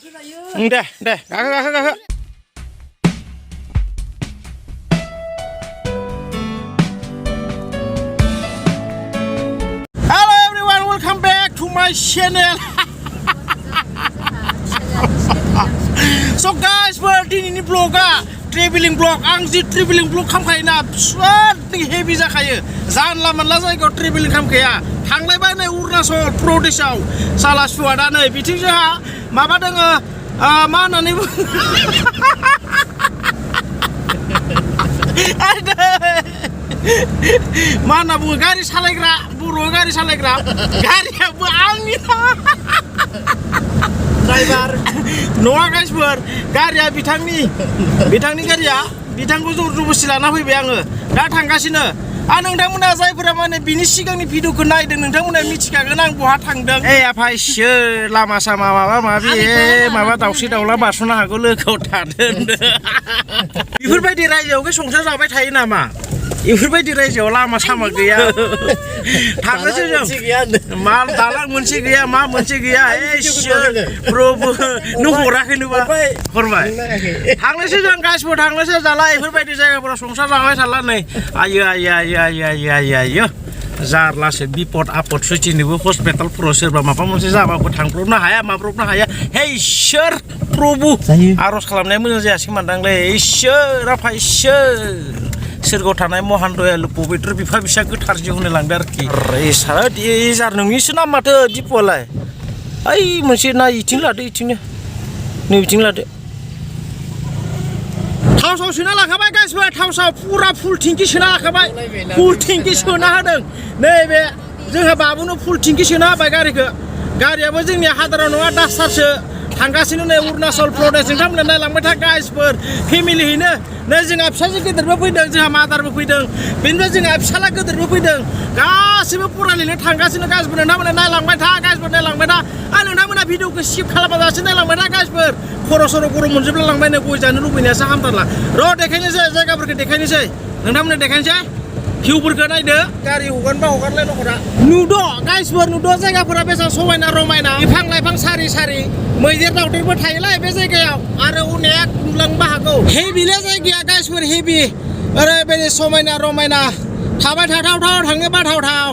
दे गाखो Hello everyone, welcome back to my channel. So guys, दिनैनि ब्लगा travelling blog आं जि travelling blog खालामखायोना बिराद हेभि जाखायो जानला मोनला जायगायाव ट्रेभेलिं खालामखाया थांलायबाय नै अरुणाचल प्रदेशआव साला सुवादा नै बिथिं जोंहा माबा दोङो मा होननानै मा होनना बुङो गारि सालायग्रा बर'आव गारि सालायग्रा गारियाबो आंनि ड्राइभार नङा गाइसफोर गारिया बिथांनि गारिया बिथांखौ जर जबरदस्ति लाना फैबाय आङो दा थांगासिनो नोंथांमोना जायफोरा माने बिनि सिगांनि भिडिअखौ नायदों नोंथांमोना मिथिखागोन आं बहा थांदों आफा इसोर लामा सामा माबा माबि माबा दाउस्रि दाउला बारस'नो हागौ लोगोआव थादों बेफोरबायदि रायजोआव संसार जाबाय थायो नामा बेफोरबायदि रायजोआव लामा सामा गैया थांनोसै जों मा दालां मोनसे गैया मा मोनसे गैया प्रभु नों हराखैनोबा हरबाय थांनोसै जों गासिबो थांनोसै जाला बेफोरबायदि जायगाफोराव संसार जाबाय थाला नै आयो जारलासो बिपद आपद सैथिनोबो हस्पिटालफोराव सोरबा माबा मोनसे जाबाबो थांब्रबनो हाया माब्रबनो हाया हे इसोर प्रभु आर'ज खालामनाया मोजां जायासै मोनदांलै इसोर आफा इसोर सोरगोआव थानाय महान दयालु पबित्र बिफा बिसा गोथार जिउ होनो लांदों आरोखि सारा जार नोंनिसो नाम माथो दिपआलाय ओइ मोनसे ना इथिं लादो इथिंनो नै बिथिं लादो थाव साव सोना लाखाबाय गासिबो थाव साव फुरा फुल टेंकि सोना लाखाबाय फुल टेंकि सोना होदों नैबे जोंहा बाबुनो फुल टेंकि सोना होबाय गारिखौ गारियाबो जोंनिया हादाराव नङा डास्टारसो थांगासिनो नै अरुणाचल प्रदेश नोंथांमोना नायलांबाय था गाइसफोर फेमिलियैनो नै जोंहा फिसाजो गिदिरबो फैदों जोंहा मादारबो फैदों बेनिफ्राय जोंहा फिसाला गिदिरबो फैदों गासिबो फरायलायनो थांगासिनो गासिबो नोंथांमोना नायलांबाय था गासिबो नायलांबाय था नोंथांमोना भिडिअखौ स्किप खालामाजासे नायलांबाय था गासिफोर खर' सर' गरम मोनजोबला लांबाय नै गय जानो लुबैनायासो हामथारला र' देखायनोसै जायगाफोरखौ देखायनोसै नोंथांमोना देखायनोसै भिउफोरखौ नायदो गारि हगारनोबा हगारलाय नखरा नुद' गाइसफोर नुद' जायगाफोरा बेसेबां समायना रमायना बिफां लाइफां सारि सारि मैदेर दावदेरबो थायोलाय बे जायगायाव आरो अनेक नुलांनोबो हागौ हेभिले जायगाया गाइसफोर हेभि ओरैबायदि समायना रमायना थाबाय थाथावथाव थांनो बाथावथाव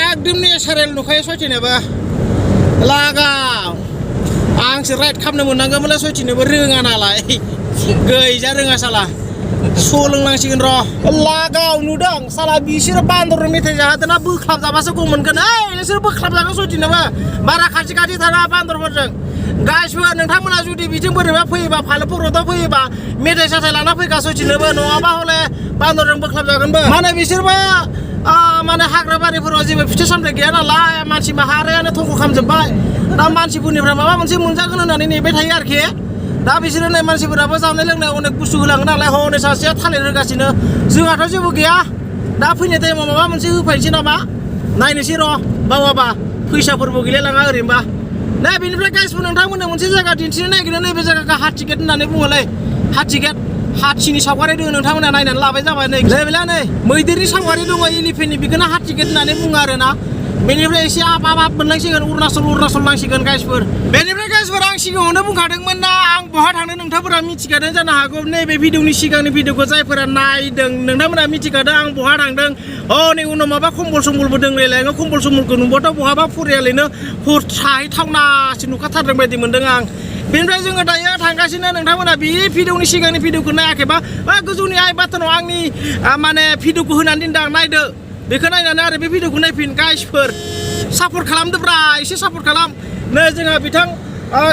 एकदम नेचारेल नुखायो सयथिनोबो लागाव आंसो राइड खालामनो मोननांगौमोनलाय सयथिनोबो रोङा नालाय गैजा रोङा साला सोलोंनांसिगोन र' लागाव नुदों साला बिसोरो बान्दर मेथाइ जाहोदोंना बोख्लाब जाबासो गम मोनगोन नोंसोर बोख्लाब जागोन सयथिनोबो बारा खाथि खाथि थाना बान्दरफोरजों गाइसबो नोंथांमोना जुदि बिथिं बोरैबा फैयोबा फालोफोराव फैयोबा मेथाइ साथाइ लाना फैगा सयथिनोबो नङाबा हले बान्दरजों बोख्लाब जागोनबो माने बिसोरबो माने हाग्रा बारिफोराव जेबो फिथाइ सामथाइ गैया नालाय मानसि माहारियानो थंख' खालामजोब्बाय दा मानसिफोरनिफ्राय माबा मोनसे मोनजागोन होननानै नेबाय थायो आरोखि दा बिसोरो नै मानसिफोराबो जानाय लोंनाय अनेक बुस्थु होलाङो नालाय हनै सासेया थालिर होगासिनो जोंहाथ' जेबो गैया दा फैनाय टाइमाव माबा मोनसे होफैनोसै नामा नायनोसै र' बावाबा फैसाफोरबो गैलायलाङा ओरैनोबा दा बेनिफ्राय गाइसबो नोंथांमोननो मोनसे जायगा दिन्थिनो नागिरनो नैबे जायगाखौ हाथि गेट होननानै बुङोलै हाथि गेट हाथिनि सावगारि दङ नोंथांमोना नायनानै लाबाय जाबाय नै बेला नै मैदेरनि सावगारि दङ एलिफेन्टनि बेखौनो हाथि गेट होननानै बुङो आरोना बेनिफ्राय एसे आब मोनलांसिगोन अरुणाचल नांसिगोन गाइसफोर बेनिफ्राय गाइसफोर आं सिगाङावनो बुंखादोंमोन ना आं बहा थांदों नोंथांफोरा मिथिखादों जानो हागौ नैबे भिडिअनि सिगांनि भिडिअखौ जायफोरा नायदों नोंथांमोना मिथिखादों आं बहा थांदों नै उनाव माबा खम्बल समबलबो दंलायलाङो खम्बल समबलखौ नुबाथ' बहाबा फरियालैनो हर थाहैथावनासो नुखाथारदों बायदि मोनदों आं बेनिफ्राय जोङो दायो थांगासिनो नोंथांमोना बे भिडिअनि सिगांनि भिडिअखौ नायाखैबा गोजौनि आइ बाटनाव आंनि माने भिडिअखौ होनानै दोनदां नायदो बेखौ नायनानै आरो बे भिडिअखौ नायफिन गाइसफोर सापर्ट खालामदोब्रा एसे सापर्ट खालाम नै जोंहा बिथां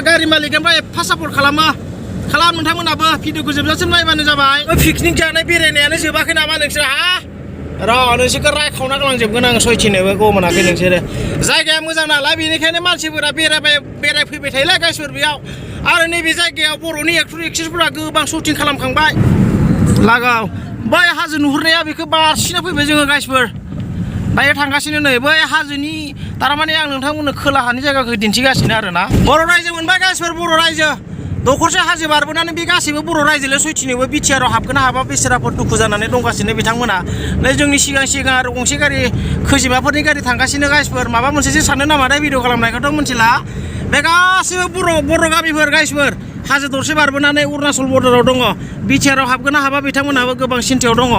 गारि मालिकनिफ्राय एफा सापर्ट खालाम नोंथांमोनाबो भिडिअखौ जोबजासिम नायबानो जाबाय पिकनिक जानाय बेरायनायानो जोबाखै नामा नोंसोर र' नोंसोरखौ रायखावना गालांजोबगोन आं सयथिनोबो गम मोनाखै नोंसोरो जायगाया मोजां नालाय बेनिखायनो मानसिफोरा बेरायफैबाय थायोलाय गाइसफोर बेयाव आरो नैबे जायगायाव बर'नि एक्टर एक्ट्रेसफोरा गोबां शुटिं खालामखांबाय लागाव बै हाजो नुहुरनाया बेखौ बारसिना फैबाय जोङो गाइसफोर दायो थांगासिनो नै बै हाजोनि थारमाने आं नोंथांमोननो खोलाहानि जायगाखौ दिन्थिगासिनो आरोना बर' रायजो मोनबाय गाइसफोर बर' रायजो दखरसे हाजो बारबोनानै बे गासैबो बर' रायजोले सयथिनोबो बिटिआराव हाबगोन हाबा बेसेराफोर दुखु जानानै दंगासिनो बिथांमोना नै जोंनि सिगां आरो गंसे गारि खोजिमाफोरनि गारि थांगासिनो गाइसफोर माबा मोनसेसो साननो नामा दा भिडिअ खालामनायखौथ' मिथिला बे गासिबो बर' गामिफोर गाइसफोर हाजो दरसे बारबोनानै अरुणाचल बर्डाराव दङ बिटिआराव हाबगोन ना हाबा बिथांमोनहाबो गोबां सिन्थायाव दङ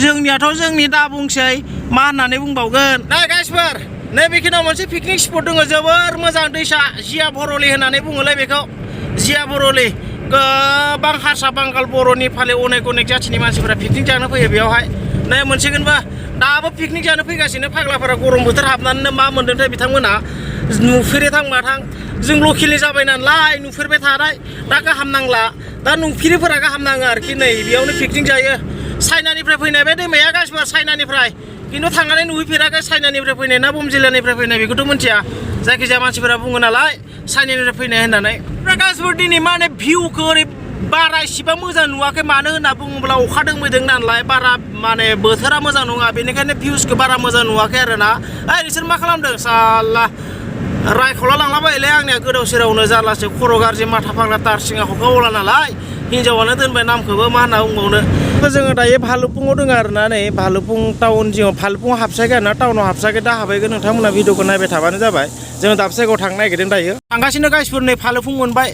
जोंनियाथ' जोंनि दा बुंसै मा होननानै बुंबावगोन नै गाइसफोर नैबेखिनियाव मोनसे पिकनिक स्पट दङ जोबोर मोजां दैसा जिया बरलि होननानै बुङोलै बेखौ जिया बरलि गोबां हारसा बांगाल बर'नि फाले अनेक जाथिनि मानसिफोरा पिकनिक जानो फैयो बेयावहाय नै मोनसिगोनबा दाबो पिकनिक जानो फैगासिनो फाग्लाफोरा गरम बोथोर हाबनानैनो मा मोन्दोंथाय बिथांमोना नुफेरै थां जों लकेलनि जाबाय नालाय नुफेरबाय थानाय दा गाहाम नांला दा नुफेरिफोरा गाहाम नाङो आरोखि नै बेयावनो पिकनिक जायो चाइनानिफ्राय फैनाय बे दैमाया गासिबो चाइनानिफ्राय खिन्थु थांनानै नुहैफेराखै चाइनानिफ्राय फैनाय ना बम जिल्लानिफ्राय फैनाय बेखौथ' मिथिया जायखिजाया मानसिफोरा बुङो नालाय चाइनानिफ्राय फैनाय होननानै गासिबो दिनै माने भिउखौ ओरै बारा इसिबां मोजां नुवाखै मानो होनना बुङोब्ला अखा दोमैदों नालाय बारा माने बोथोरा मोजां नङा बेनिखायनो भिउसखौ बारा मोजां नुवाखै आरोना नोंसोर मा खालामदों साला रायखौला लांलाबायोलै आंनिया गोदाव सोरावनो जारलासो खर' गाज्रि माथा फाग्ला तारसिङा हखावला नालाय हिनजावानो दोनबाय नामखौबो मा होनना बुंबावनो जोङो दायो भालुकपुङाव दङ आरोना नै भालुकपुं टाउन जिङाव भालुकपुङाव हाबसाखै आरोना टाउनाव हाबसाखै दा हाबायगोन नोंथांमोना भिडिअखौ नायबाय थाबानो जाबाय जोङो दाबसे जायगायाव थांनो नागिरदों दायो थांगासिनो गाइसफोर नै भालुकपुं मोनबाय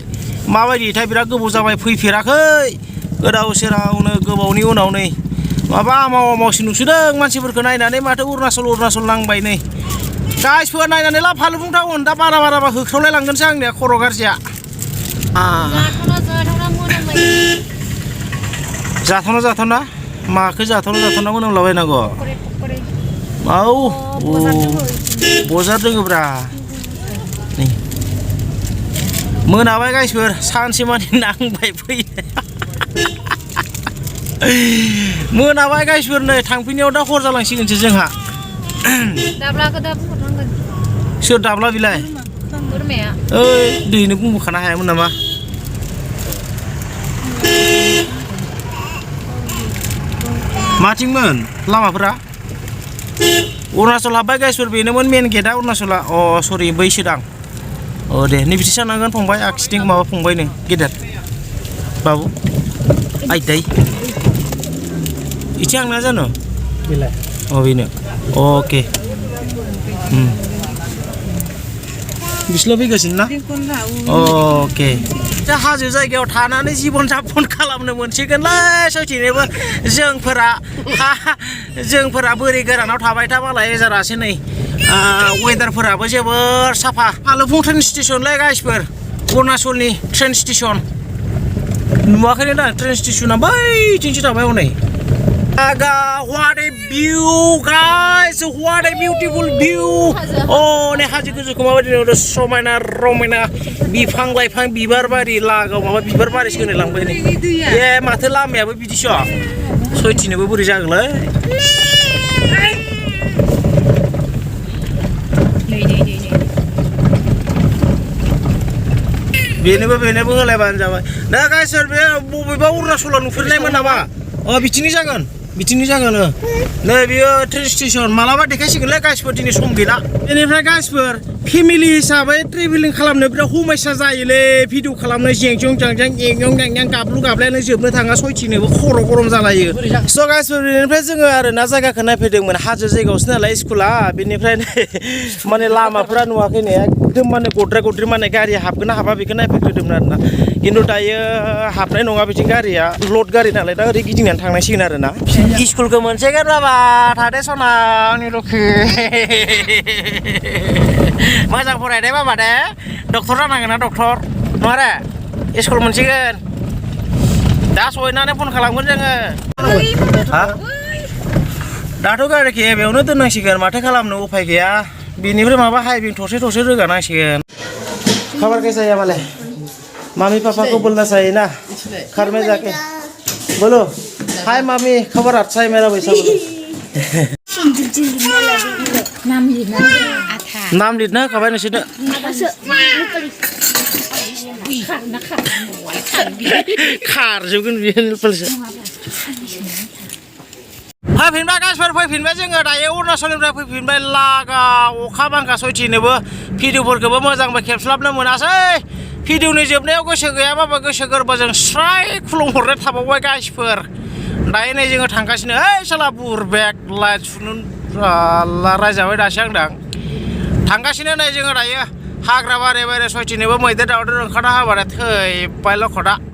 माबायदिथाय बिराद गोबाव जाबाय फैफेराखै गोदाव सोरावनो गोबावनि उनाव नै माबा मावसि नुसोदों मानसिफोरखौ नायनानै माथो अरुणाचल नांबाय नै गाइसफोर नायनानै ला भालुकपुं टाउन दा बारा होख्रावलाय लांगोनसो आंनिया खर' गाज्रिया जाथावना माखौ जाथावना मोनामलाबायनांगौ बजार दोङोब्रा नै मोनाबाय गाइसफोर सानसे मानि नांबाय फैनो मोनाबाय गाइसफोर नै थांफिनायाव दा हर जालांसिगोनसो जोंहा दाब्लाखौ दा बुंहरनांगोन सोर दाब्ला बिलाय बोरमाया ओइ दैनो बुंबोखानो हायामोन नामा माथिंमोन लामाफोरा अरुणाचल हाबबाय गाइसफोर बेनोमोन मेन गेटआ अरुणाचला सरि बैसोदां दे नैबिथि सानांगोन फंबाय आखिथिं माबा फंबाय नों गेदेर बाबु आइदै इसे आंना जानो बेलाय बेनो अके बिसोरल' फैगासिनो ना अके दा हाजो जायगायाव थानानै जिबन जापन खालामनो मोनसिगोनलै सैथिनोबो जोंफोरा बोरै गोरानाव थाबाय थाबालाय जारासै नै वेदारफोराबो जोबोर साफा भालुकपुं ट्रेन स्टेशनलै गाइसफोर अरुणाचलनि ट्रेन स्टेशन नुवाखैनो दा ट्रेन स्टेशना बैथिंसो थाबाय हनै What a view, guys! What a beautiful view! नै हाजो गोजौखौ माबायदि नुदों समायना रमायना बिफां लाइफां बिबार बारि लागाव माबा बिबार बारिसो होनो लांबाय नै माथो लामायाबो बिदिसो सैथिनोबो बोरै जागोनलै बेनोबो होलायबानो जाबाय दा गाइसोर बे बबेबा अरुणाचलाव नुफेरनायमोन नामा बिथिंनि जागोन नै बियो ट्रेन स्टेशन मालाबा देखायसिगोनलै गाइसफोर दिनै सम गैला बेनिफ्राय गाइसफोर फेमिलि हिसाबै ट्रेभेलिं खालामनो बिराद समयसा जायोलै भिडिअ खालामनो जेंजों जांजां एं गाबलु गाबलायानो जोबनो थाङा सयथिनोबो खर' गरम जालायो स' गाइसफोर बेनिफ्राय जोङो आरोना जायगाखौ नायफैदोंमोन हाजो जायगायावसो नालाय स्कुला बेनिफ्राय माने लामाफोरा नुवाखै नै एकदम माने गद्राय माने गारिया हाबगोन ना हाबा बेखौ नायफैग्रोदोंमोन आरोना खिन्थु दायो हाबनाय नङा बिथिं गारिया लड गारि नालाय दा ओरै गिदिंनानै थांनांसिगोन आरोना स्कुलखौ मोनसेगोन बाबा थादे सना आंनि लखि मोजां फरायदे बाबा दे डक्टर जानांगोन ना डक्टर नङा रे स्कुल मोनसिगोन दा सहैनानै फन खालामगोन जोङो दाथ' गारिखि बेयावनो दोननांसिगोन माथो खालामनो उफाय गैया बेनिफ्राय माबा हाइबिं थरसे रोगानांसिगोन खबर कैसा है वाले मम्मी पापा को बोलना चाहिए ना घर में जाके बोलो हाय मम्मी खबर अच्छा है मेरा वैसा बोलो नाम लिरना होखाबाय नोंसोरनो खारजोबगोन बियो फैफिनबाय गाइसफोर फैफिनबाय जोङो दायो अरुणाचलनिफ्राय फैफिनबाय लागा अखा बांखा सयथिनोबो भिडिअफोरखौबो मोजांबो खेबस्लाबनो मोनासै भिडिअनि जोबनायाव गोसो गैयाबाबो गोसो गोरबोजों स्राय खुलुमहरनाय थाबावबाय गाइसफोर दायो नै जोङो थांगासिनो साला बुरबेक लाइट सुनो रायजाबाय दासो आंदां थांगासिनो नै जोङो दायो हाग्रा बारे बारे सयथिनोबो मैदेर दावदेर ओंखारना होबाथाय थैबायल' खदा